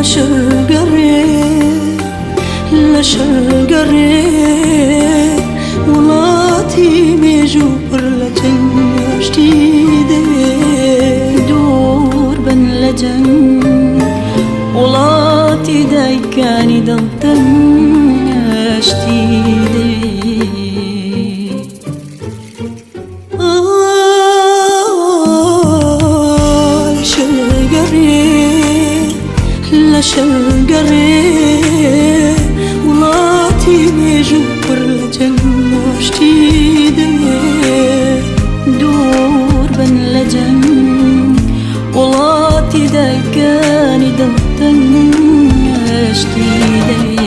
لشرقري ولاتي ميجوبر لجن جديدة دور بن لجن ولاتي دايكاني دلتن جديدة لشرقري ولاتي ميجوبر لجن جديدة دور بن لجن ولاتي دايكاني دلتن جديدة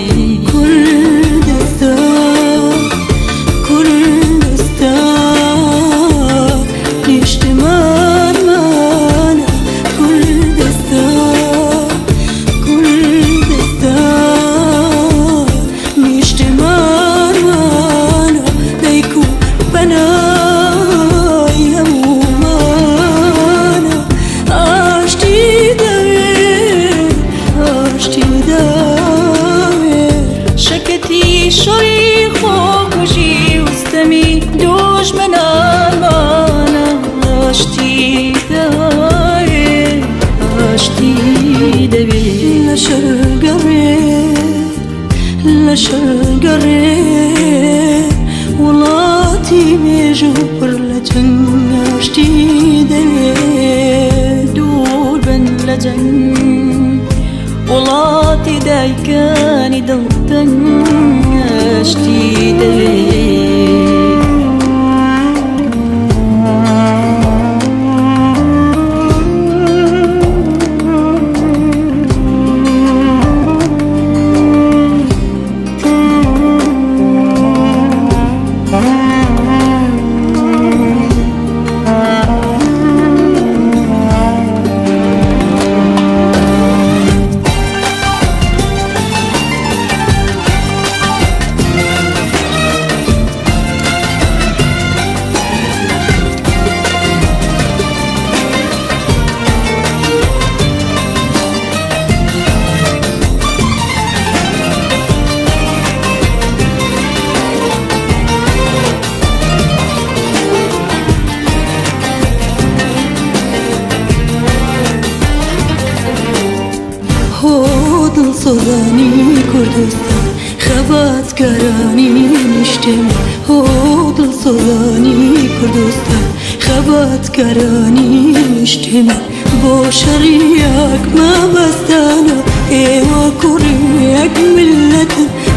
شريخ وكوشي وستمي دوش من المانا اشتي دبي لشرقري ولاتي ميجوبر لجن جديدة دور بن لجن ولاتي دايكاني دلتن جديدة هودل صداني كردستان خبات كراني نشتم هودل صداني كردستان خبات كراني نشتم بو شريك ما بستانا ايوا كوريك ملت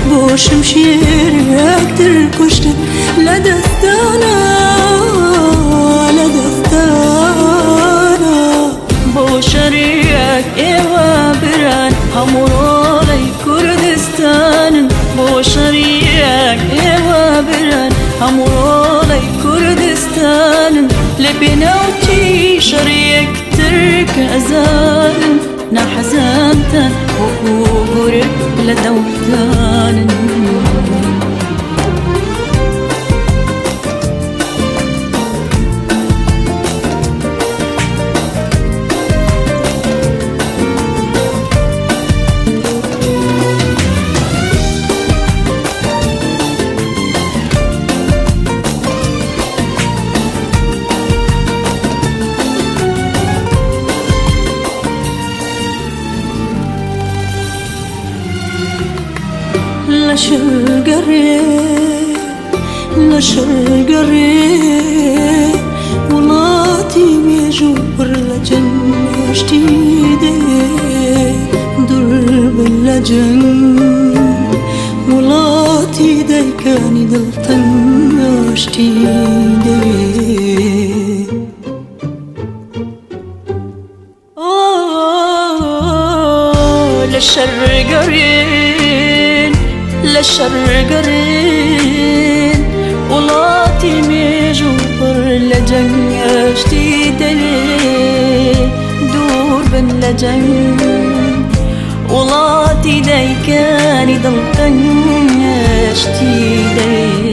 بو شمشيرك تركشتن لدستانا بو شريك ايوا بران همورالي كردستان بو شريك ايوا بران همورالي كردستان لبناوتي شريك ترك ازال نحزانتن وقورك لدوتان لشرقري ولاتي ميجوبر لجن جديدة درب اللجن ولاتي دايكاني دلتن جديدة لشرقرين ولاتي ميجوبر لجن جديدة دور بن لجن ولاتي دايكاني دلتن جديدة